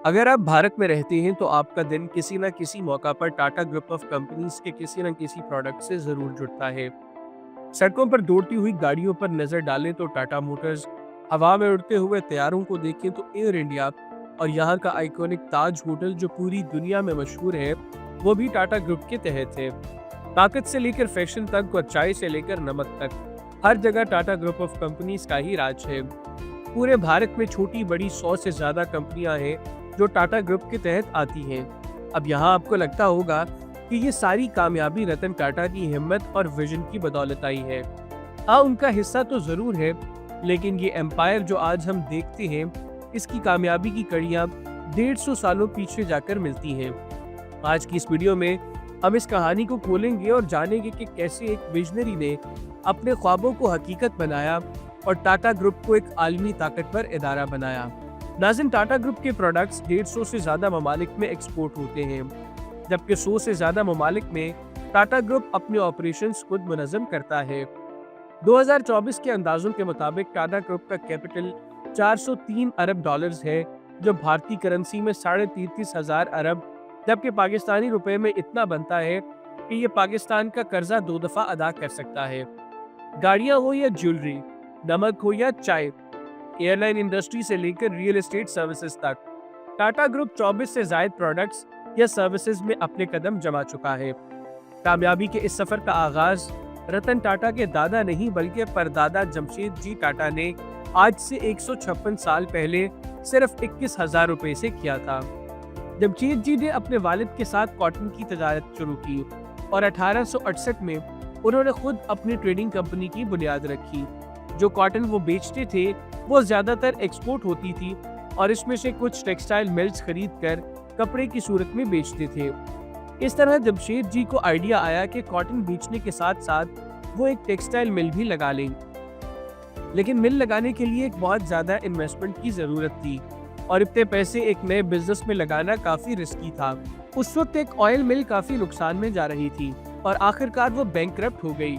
अगर आप भारत में रहते हैं तो आपका दिन किसी न किसी मौका पर टाटा ग्रुप ऑफ कंपनीज के किसी न किसी प्रोडक्ट से जरूर जुड़ता है। सड़कों पर दौड़ती हुई गाड़ियों पर नजर डालें तो टाटा मोटर्स, हवा में उड़ते हुए तैयारों को देखें तो एयर इंडिया, और यहाँ का आइकॉनिक ताज होटल जो पूरी दुनिया में मशहूर है, वो भी टाटा ग्रुप के तहत है। ताकत से लेकर फैशन तक और चाय से लेकर नमक तक, हर जगह टाटा ग्रुप ऑफ कंपनीज का ही राज है। पूरे भारत में छोटी बड़ी 100 से ज्यादा कंपनियां हैं जो टाटा ग्रुप के तहत आती हैं। अब यहाँ आपको लगता होगा कि ये सारी कामयाबी रतन टाटा की हिम्मत और विजन की बदौलत आई है। हाँ, उनका हिस्सा तो जरूर है, लेकिन ये एम्पायर जो आज हम देखते हैं, इसकी कामयाबी की कड़ियाँ 150 सालों पीछे जाकर मिलती हैं। आज की इस वीडियो में हम इस कहानी को खोलेंगे और जानेंगे कि कैसे एक विजनरी ने अपने ख्वाबों को हकीकत बनाया और टाटा ग्रुप को एक आलमी ताकतवर इदारा बनाया। नाज़रीन, टाटा ग्रुप के प्रोडक्ट्स 150 से ज़्यादा ममालिक में एक्सपोर्ट होते हैं, जबकि 100 से ज़्यादा ममालिक में टाटा ग्रुप अपने ऑपरेशंस खुद मुनज़्ज़म करता है। 2024 के अंदाजों के मुताबिक टाटा ग्रुप का कैपिटल 403 अरब डॉलर्स है, जो भारतीय करेंसी में 33,500 अरब, जबकि पाकिस्तानी रुपए में इतना बनता है कि ये पाकिस्तान का कर्जा 2 दफ़ा अदा कर सकता है। गाड़ियाँ हो या ज्वेलरी, नमक हो या चाय, एयरलाइन इंडस्ट्री से लेकर रियल एस्टेट सर्विसेज तक, टाटा ग्रुप 24 से ज्यादा प्रोडक्ट्स या सर्विसेज में अपने कदम जमा चुका है। कामयाबी के इस सफर का आगाज रतन टाटा के दादा नहीं बल्कि परदादा जमशेद जी टाटा ने आज से 156 साल पहले सिर्फ 21,000 रुपए से किया था। जमशेद जी ने अपने वालिद के साथ कॉटन की तजारत शुरू की और 1868 में उन्होंने खुद अपनी ट्रेडिंग कंपनी की बुनियाद रखी। जो कॉटन वो बेचते थे वो ज्यादातर एक्सपोर्ट होती थी और इसमें से कुछ टेक्सटाइल मिल्स खरीद कर कपड़े की सूरत में बेचते थे। इस तरह जमशेद जी को आइडिया आया कि कॉटन बेचने के साथ साथ वो एक टेक्सटाइल मिल भी लगा लें, लेकिन मिल लगाने के लिए एक बहुत ज्यादा इन्वेस्टमेंट की जरूरत थी और इतने पैसे एक नए बिजनेस में लगाना काफी रिस्की था। उस वक्त एक ऑयल मिल काफी नुकसान में जा रही थी और आखिरकार वो बैंकरप्ट हो गई,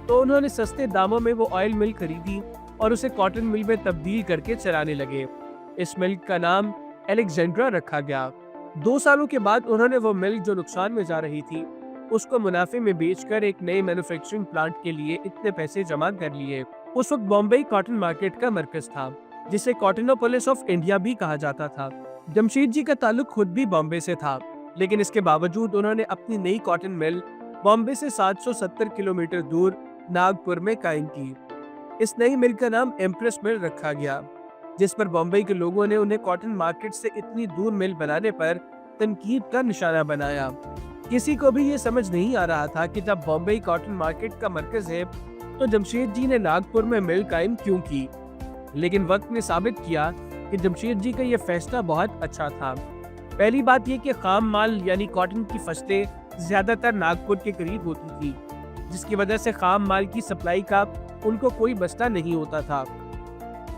तो उन्होंने सस्ते दामों में वो ऑयल मिल खरीदी और उसे कॉटन मिल में तब्दील करके चलाने लगे। इस मिल का नाम अलेक्जेंड्रा रखा गया। 2 सालों के बाद उन्होंने वो मिल जो नुकसान में जा रही थी, उसको मुनाफे में बेचकर एक नए मैन्युफैक्चरिंग प्लांट के लिए इतने पैसे जमा कर लिए। उस वक्त बॉम्बे कॉटन मार्केट का मरकज था, जिसे कॉटनोपोलिस ऑफ इंडिया भी कहा जाता था। जमशेद जी का ताल्लुक खुद भी बॉम्बे से था, लेकिन इसके बावजूद उन्होंने अपनी नई कॉटन मिल बॉम्बे से 770 किलोमीटर दूर नागपुर में कायम की। इस नई मिल का नाम एम्प्रेस मिल रखा गया, जिस पर बॉम्बे के लोगों ने उन्हें कॉटन मार्केट से इतनी दूर मिल बनाने पर तनकीद का निशाना बनाया। किसी को भी ये समझ नहीं आ रहा था कि जब बॉम्बे कॉटन मार्केट का मरकज है तो जमशेद जी ने नागपुर में मिल कायम क्यों की, लेकिन वक्त ने साबित किया कि जमशेद जी का ये फैसला बहुत अच्छा था। पहली बात यह कि खाम माल यानी कॉटन की फसलें ज्यादातर नागपुर के करीब होती थी, जिसकी वजह से खाम माल की सप्लाई का उनको कोई मसला नहीं होता था।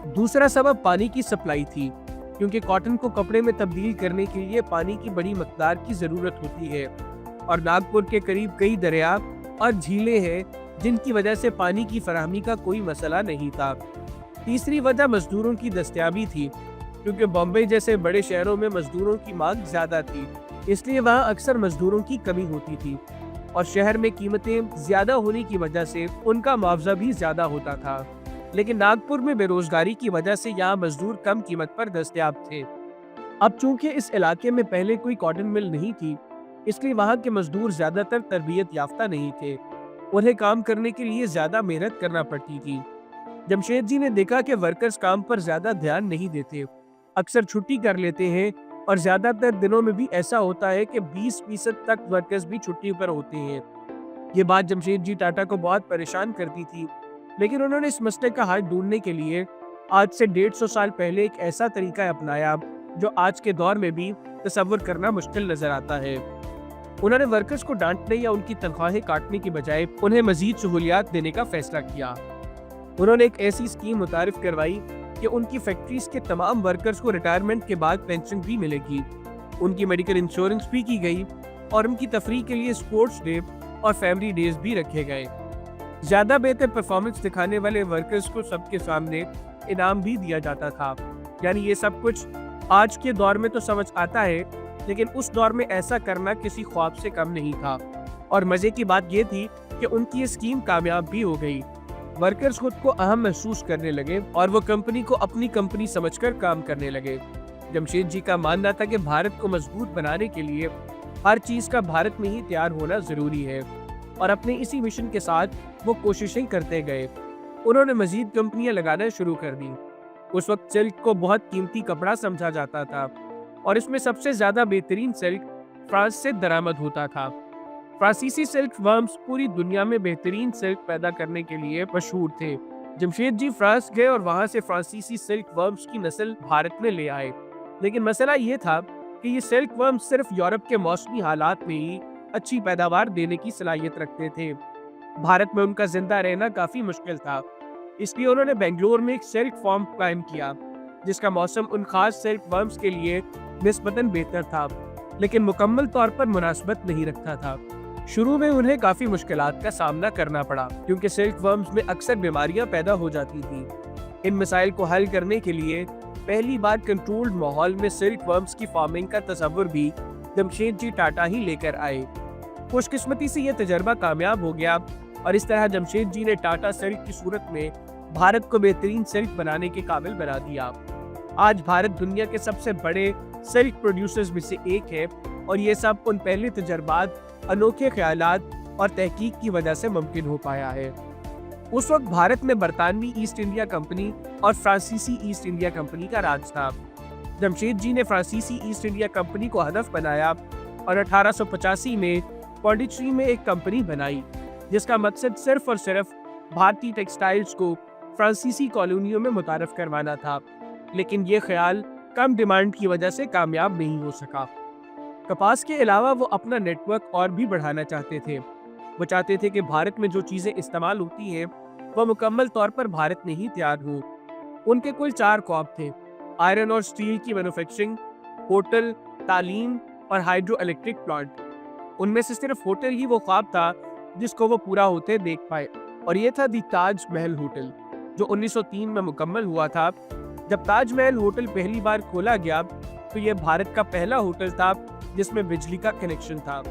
दूसरा सबब पानी की सप्लाई थी, क्योंकि कॉटन को कपड़े में तब्दील करने के लिए पानी की बड़ी मकदार की जरूरत होती है और नागपुर के करीब कई दरिया और झीलें हैं, जिनकी वजह से पानी की फराहमी का कोई मसला नहीं था। तीसरी वजह मजदूरों की दस्तयाबी थी, क्योंकि बॉम्बे जैसे बड़े शहरों में मजदूरों की मांग ज्यादा थी, इसलिए वहाँ अक्सर मजदूरों की कमी होती थी और शहर में कीमतें ज्यादा होने की वजह से उनका मुआवजा भी ज्यादा होता था। लेकिन नागपुर में बेरोजगारी की वजह से यहाँ मजदूर कम कीमत पर दस्तयाब थे। अब चूंकि इस इलाके में पहले कोई कॉटन मिल नहीं थी, इसलिए वहाँ के मजदूर ज्यादातर तरबियत याफ्ता नहीं थे, उन्हें काम करने के लिए ज्यादा मेहनत करना पड़ती थी। जमशेद जी ने देखा कि वर्कर्स काम पर ज्यादा ध्यान नहीं देते, अक्सर छुट्टी कर लेते हैं और ज्यादातर दिनों में भी ऐसा होता है कि 20% तक वर्कर्स भी छुट्टी पर होते हैं। ये बात जमशेद जी टाटा को बहुत परेशान करती थी, लेकिन उन्होंने इस मसले का हल ढूंढने के लिए आज से 150 साल पहले एक ऐसा तरीका अपनाया जो आज के दौर में भी तसव्वुर करना मुश्किल नजर आता है। उन्होंने वर्कर्स को डांटने या उनकी तनख्वाहें काटने की बजाय उन्हें मजीद सहूलियात देने का फैसला किया। उन्होंने एक ऐसी स्कीम मुतारिफ करवाई कि उनकी फैक्ट्रीज के तमाम वर्कर्स को रिटायरमेंट के बाद पेंशन भी मिलेगी, उनकी मेडिकल इंश्योरेंस भी की गई और उनकी तफरीह के लिए स्पोर्ट्स डे और फैमिली डेज भी रखे गए। ज्यादा बेहतर परफॉर्मेंस दिखाने वाले वर्कर्स को सबके सामने इनाम भी दिया जाता था। यानी ये सब कुछ आज के दौर में तो समझ आता है, लेकिन उस दौर में ऐसा करना किसी ख्वाब से कम नहीं था। और मजे की बात ये थी कि उनकी ये स्कीम कामयाब भी हो गई। वर्कर्स खुद को अहम महसूस करने लगे और वो कंपनी को अपनी कंपनी समझकर काम करने लगे। जमशेद जी का मानना था कि भारत को मजबूत बनाने के लिए हर चीज का भारत में ही तैयार होना जरूरी है, और अपने इसी मिशन के साथ वो कोशिशें करते गए। उन्होंने मजीद कंपनियां लगाना शुरू कर दी। उस वक्त सिल्क को बहुत कीमती कपड़ा समझा जाता था, और इसमें सबसे ज्यादा बेहतरीन सिल्क फ्रांस से दरामद होता था। फ्रांसीसी सिल्क वर्म्स पूरी दुनिया में बेहतरीन सिल्क पैदा करने के लिए मशहूर थे। जमशेद जी फ्रांस गए और वहां से फ्रांसीसी सिल्क वर्म्स की नस्ल भारत में ले आए। लेकिन मसला ये था कि ये सिल्क वर्म्स सिर्फ यूरोप के मौसमी हालात में ही अच्छी पैदावार देने की सलाहियत रखते थे। भारत में उनका जिंदा रहना काफी मुश्किल था। इसलिए उन्होंने बेंगलोर में एक सिल्क फार्म कायम किया, जिसका मौसम उन खास सिल्क वर्म्स के लिए निस्बतन बेहतर था, लेकिन मुकम्मल तौर पर मुनासिबत नहीं रखता था। शुरू में उन्हें काफी मुश्किलात का सामना करना पड़ा, क्योंकि सिल्क वर्म्स में अक्सर बीमारियां पैदा हो जाती थी। इन मसाइल को हल करने के लिए पहली बार कंट्रोल्ड माहौल में सिल्क वर्म्स की फार्मिंग का तस्वुर भी जमशेद जी टाटा ही लेकर आए। खुशकिस्मती से यह तजर्बा कामयाब हो गया, और इस तरह जमशेद जी ने टाटा सिल्क की सूरत में भारत को बेहतरीन सिल्क बनाने के काबिल बना दिया। आज भारत दुनिया के सबसे बड़े सिल्क प्रोड्यूसर्स में से एक है, और ये सब उन पहले तजर्बात, अनोखे ख्यालात और तहकीक की वजह से मुमकिन हो पाया है। उस वक्त भारत में बरतानवी ईस्ट इंडिया कंपनी और फ्रांसीसी ईस्ट इंडिया कंपनी का राज था। जमशेद जी ने फ्रांसीसी ईस्ट इंडिया कंपनी को हदफ बनाया और 1885 में पौंडीचेरी में एक कंपनी बनाई, जिसका मकसद सिर्फ और सिर्फ भारतीय टेक्सटाइल्स को फ्रांसीसी कॉलोनियों में मुतारफ करवाना था। लेकिन ये ख्याल कम डिमांड की वजह से कामयाब नहीं हो सका। कपास के अलावा वो अपना नेटवर्क और भी बढ़ाना चाहते थे। वो चाहते थे कि भारत में जो चीज़ें इस्तेमाल होती हैं वह मुकम्मल तौर पर भारत में ही तैयार हो। उनके कुल 4 ख्वाब थे: आयरन और स्टील की मैन्युफैक्चरिंग, होटल, तालीम और हाइड्रो इलेक्ट्रिक प्लांट। उनमें से सिर्फ होटल ही वो ख्वाब था जिसको वो पूरा होते देख पाए, और ये था दी ताज महल होटल, जो 1903 में मुकम्मल हुआ था। जब ताजमहल होटल पहली बार खोला गया तो यह भारत का पहला होटल था जिसमें बिजली का कनेक्शन था।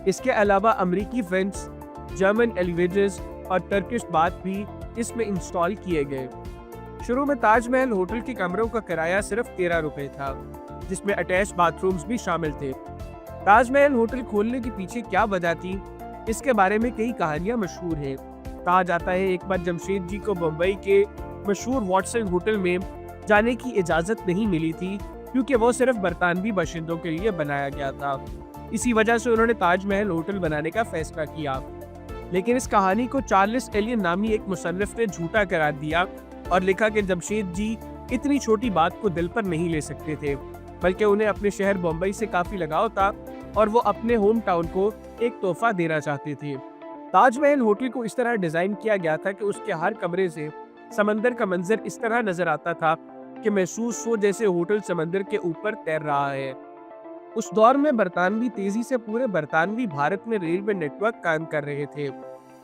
इसके अलावा अमेरिकी वेंट्स, जर्मन एलिवेटर्स और टर्किश बाथ भी इसमें इंस्टॉल किए गए। शुरू में ताजमहल होटल के कमरों का किराया सिर्फ 13 रुपए था, जिसमें अटैच बाथरूम्स भी शामिल थे। ताजमहल होटल खोलने के पीछे क्या वजह थी, इसके बारे में कई कहानियां मशहूर हैं। कहा जाता है एक बार जमशेद जी को मुंबई के मशहूर वॉटसन होटल में जाने की इजाज़त नहीं मिली थी, क्योंकि वो सिर्फ बरतानवी बाशिंदों के लिए बनाया गया था। इसी वजह से उन्होंने ताजमहल होटल बनाने का फैसला किया। लेकिन इस कहानी को चार्ल्स एलियन नामी एक मुसन्निफ ने झूठा करार दिया और लिखा कि जमशेद जी इतनी छोटी बात को दिल पर नहीं ले सकते थे, बल्कि उन्हें अपने शहर मुंबई से काफ़ी लगाव था और वो अपने होम टाउन को एक तोहफा देना चाहते थे। ताजमहल होटल को इस तरह डिज़ाइन किया गया था कि उसके हर कमरे से समंदर का मंजर इस तरह नजर आता था कि महसूस हो जैसे होटल समंदर के ऊपर तैर रहा है। उस दौर में बरतानवी तेजी से पूरे बरतानवी भारत में रेलवे नेटवर्क कायम कर रहे थे,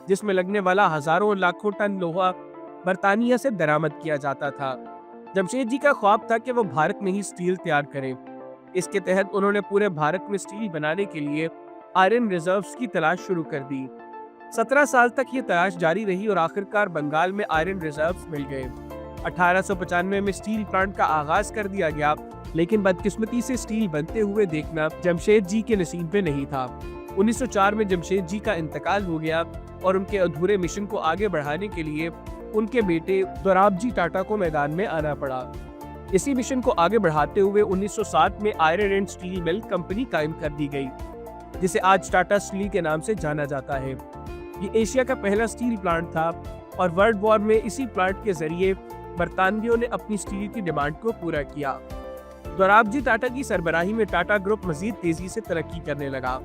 जिसमें लगने वाला हजारों लाखों टन लोहा बरतानिया से दरामद किया जाता था। जमशेद जी का ख्वाब था कि वो भारत में ही स्टील तैयार करें। इसके तहत उन्होंने पूरे भारत में स्टील बनाने के लिए आयरन रिजर्व्स की तलाश शुरू कर दी। 17 साल तक ये तलाश जारी रही और आखिरकार बंगाल में आयरन रिजर्व्स मिल गए। 1895 में स्टील प्लांट का आगाज कर दिया गया, लेकिन बदकिस्मती से स्टील बनते हुए देखना जमशेद जी के नसीब में नहीं था। 1904 में जमशेद जी का इंतकाल हो गया और उनके अधूरे मिशन को आगे बढ़ाने के लिए उनके बेटे दोराबजी टाटा को मैदान में आना पड़ा। इसी मिशन को आगे बढ़ाते हुए 1907 में iron and steel mill company कायम कर दी गई, जिसे आज टाटा स्टील के नाम से जाना जाता है। ये एशिया का पहला स्टील प्लांट था और वर्ल्ड वॉर में इसी प्लांट के जरिए बरतानवियों ने अपनी स्टील की डिमांड को पूरा किया। दोराबजी टाटा की सरबराही में टाटा ग्रुप मजीद तेजी से तरक्की करने लगा।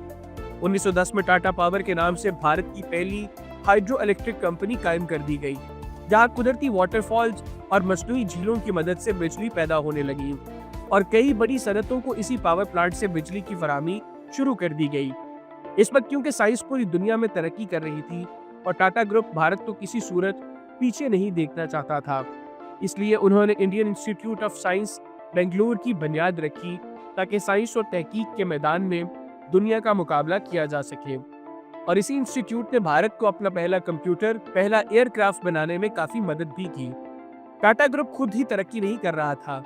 1910 में टाटा पावर के नाम से भारत की पहली हाइड्रो इलेक्ट्रिक कंपनी कायम कर दी गई, जहां कुदरती वाटरफॉल्स और मसनूई झीलों की मदद से बिजली पैदा होने लगी और कई बड़ी सनतों को इसी पावर प्लांट से बिजली की फराहमी शुरू कर दी गई। इस वक्त क्योंकि साइंस पूरी दुनिया में तरक्की कर रही थी और टाटा ग्रुप भारत को किसी सूरत पीछे नहीं देखना चाहता था, इसलिए उन्होंने Indian institute of science Bengaluru की बुनियाद रखी ताकि साइंस और तहकीक के मैदान में दुनिया का मुकाबला किया जा सके। और इसी इंस्टीट्यूट ने भारत को अपना पहला कंप्यूटर, पहला एयरक्राफ्ट बनाने में काफी मदद भी की। टाटा ग्रुप खुद ही तरक्की नहीं कर रहा था,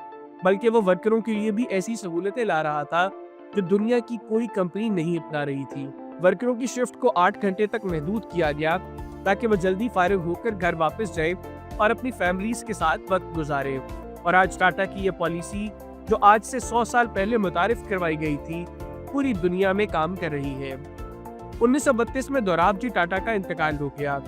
बल्कि वो वर्करों के लिए भी ऐसी सहूलतें ला रहा था जो दुनिया की कोई कंपनी नहीं अपना रही थी। वर्करों की शिफ्ट को 8 घंटे तक महदूद किया गया ताकि वो जल्दी फारिग होकर घर वापस जाए और अपनी फैमिलीज के साथ वक्त गुजारे। और आज टाटा की ये पॉलिसी, जो आज से 100 साल पहले मुतारिफ करवाई गई थी, पूरी दुनिया में काम कर रही है। 1932 में दोराबजी टाटा का इंतकाल हो गया,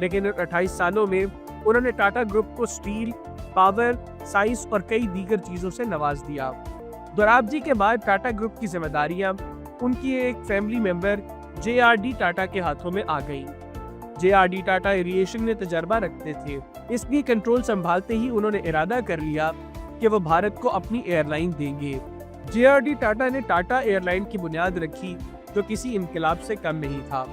लेकिन इन 28 सालों में उन्होंने टाटा ग्रुप को स्टील, पावर, साइंस और कई दीगर चीजों से नवाज दिया। दोराबजी के बाद टाटा ग्रुप की जिम्मेदारियां उनकी एक फैमिली मेंबर JRD टाटा के हाथों में आ गई। JRD टाटा एविएशन में तजर्बा रखते थे, इसलिए कंट्रोल संभालते ही उन्होंने इरादा कर लिया कि वो भारत को अपनी एयरलाइन देंगे। JRD टाटा ने टाटा एयरलाइन की बुनियाद रखी, जो किसी इनकलाब से कम नहीं था।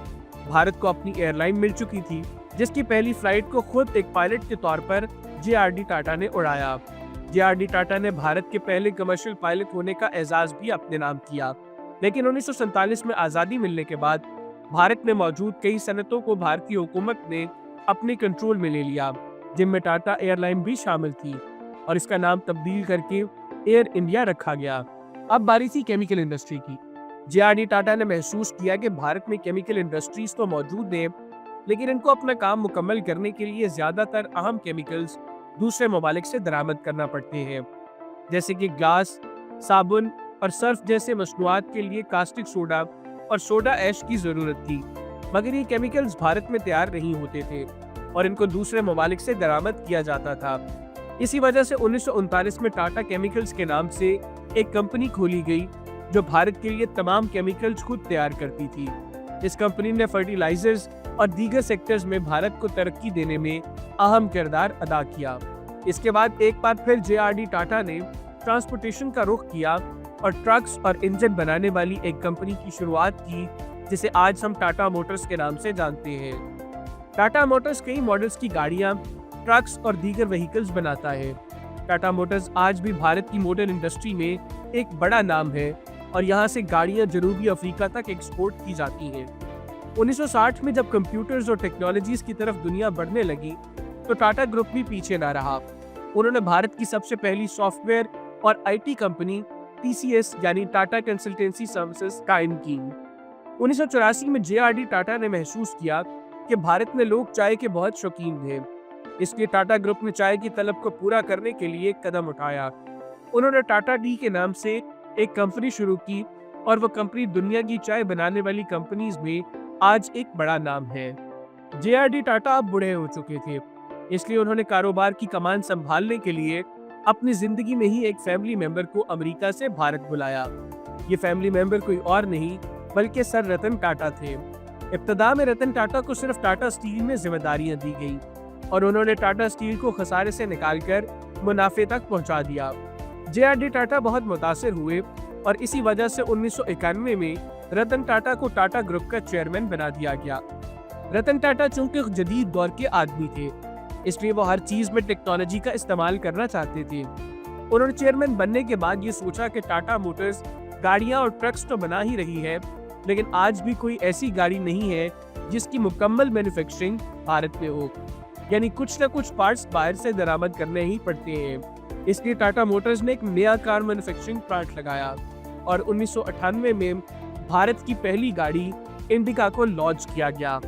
भारत को अपनी एयरलाइन मिल चुकी थी, जिसकी पहली फ्लाइट को खुद एक पायलट के तौर पर JRD टाटा ने उड़ाया। JRD टाटा ने भारत के पहले कमर्शियल पायलट होने का एजाज भी अपने नाम किया। लेकिन 1947 में आज़ादी मिलने के बाद भारत में मौजूद कई सनतों को भारतीय हुकूमत ने अपने कंट्रोल में ले लिया, जिनमें टाटा एयरलाइन भी शामिल थी, और इसका नाम तब्दील करके एयर इंडिया रखा गया। अब बारी थी केमिकल इंडस्ट्री की। JRD टाटा ने महसूस किया कि भारत में केमिकल इंडस्ट्रीज तो मौजूद हैं, लेकिन इनको अपना काम मुकम्मल करने के लिए ज़्यादातर अहम केमिकल्स दूसरे ममालिक से दरामद करना पड़ते हैं, जैसे कि ग्लास, साबुन और सर्फ जैसे मसनूआत के लिए कास्टिक सोडा और सोडा ऐश की ज़रूरत थी। मगर ये केमिकल्स भारत में तैयार नहीं होते थे और इनको दूसरे ममालिक से दरामद किया जाता था। इसी वजह से 1939 में टाटा केमिकल्स के नाम से एक कंपनी खोली गई, जो भारत के लिए तमाम केमिकल्स खुद तैयार करती थी। इस कंपनी ने फर्टिलाइजर्स और दीगर सेक्टर्स में भारत को तरक्की देने में अहम किरदार अदा किया। इसके बाद एक बार फिर JRD टाटा ने ट्रांसपोर्टेशन का रुख किया और ट्रक्स और इंजन बनाने वाली एक कंपनी की शुरुआत की, जिसे आज हम टाटा मोटर्स के नाम से जानते हैं। टाटा मोटर्स कई मॉडल्स की गाड़ियां, ट्रक्स और दीगर व्हीकल्स बनाता है। टाटा मोटर्स आज भी भारत की मोटर इंडस्ट्री में एक बड़ा नाम है और यहाँ से गाड़ियां जनूबी अफ्रीका तक एक्सपोर्ट की जाती हैं। 1960 में जब कंप्यूटर्स और टेक्नोलॉजीज की तरफ दुनिया बढ़ने लगी, तो टाटा ग्रुप भी पीछे ना रहा। उन्होंने भारत की सबसे पहली सॉफ्टवेयर और IT कंपनी TCS यानी टाटा कंसल्टेंसी सर्विसेज कायम की। 1984 में JRD टाटा ने महसूस किया कि भारत में लोग चाय के बहुत शौकीन थे, इसलिए टाटा ग्रुप ने चाय की तलब को पूरा करने के लिए एक कदम उठाया। उन्होंने टाटा टी के नाम से एक कंपनी शुरू की और वो कंपनी दुनिया की चाय बनाने वाली कंपनीज में आज एक बड़ा नाम है। JRD टाटा अब बूढ़े हो चुके थे, इसलिए उन्होंने कारोबार की कमान संभालने के लिए अपनी जिंदगी में ही एक फैमिली मेंबर को अमेरिका से भारत बुलाया। ये फैमिली मेंबर कोई और नहीं बल्कि सर रतन टाटा थे। इब्तदा में रतन टाटा को सिर्फ टाटा स्टील में जिम्मेदारियां दी गई और उन्होंने टाटा स्टील को खसारे से निकालकर मुनाफे तक पहुंचा दिया। JRD टाटा बहुत मुतासिर हुए और इसी वजह से 1991 में रतन टाटा को टाटा ग्रुप का चेयरमैन बना दिया गया। रतन टाटा चूंकि जदीद दौर के आदमी थे, इसलिए वो हर चीज में टेक्नोलॉजी का इस्तेमाल करना चाहते थे। उन्होंने चेयरमैन बनने के बाद ये सोचा कि टाटा मोटर्स गाड़ियां और ट्रक्स तो बना ही रही है, लेकिन आज भी कोई ऐसी गाड़ी नहीं है जिसकी मुकम्मल मैन्युफैक्चरिंग भारत में हो, यानी कुछ न कुछ पार्ट्स बाहर से दरामद करने ही पड़ते हैं। इसलिए टाटा मोटर्स ने एक नया कार मैन्युफैक्चरिंग प्लांट लगाया और 1998 में भारत की पहली गाड़ी इंडिका को लॉन्च किया गया।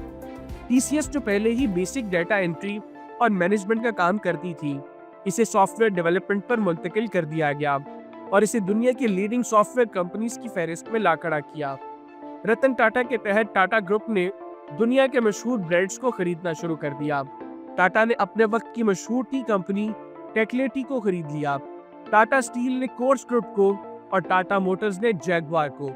TCS जो पहले ही बेसिक डाटा एंट्री और मैनेजमेंट का काम करती थी, इसे सॉफ्टवेयर डेवलपमेंट पर मुंतकिल कर दिया गया और इसे दुनिया की लीडिंग सॉफ्टवेयर कंपनीज की फहरिस्त में ला खड़ा किया। रतन टाटा के तहत टाटा ग्रुप ने दुनिया के मशहूर ब्रांड्स को खरीदना शुरू कर दिया। टाटा ने अपने वक्त की मशहूर टी कंपनी टेक्ले टी को खरीद लिया, टाटा स्टील ने कोर्स ग्रुप को और टाटा मोटर्स ने जैगवार को।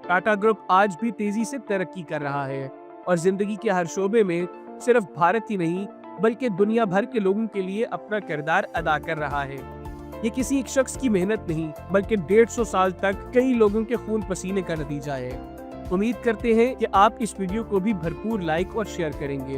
टाटा ग्रुप आज भी तेजी से तरक्की कर रहा है और जिंदगी के हर शोबे में सिर्फ भारत ही नहीं बल्कि दुनिया भर के लोगों के लिए अपना किरदार अदा कर रहा है। ये किसी एक शख्स की मेहनत नहीं बल्कि 150 साल तक कई लोगों के खून पसीने का नतीजा है। उम्मीद करते हैं कि आप इस वीडियो को भी भरपूर लाइक और शेयर करेंगे।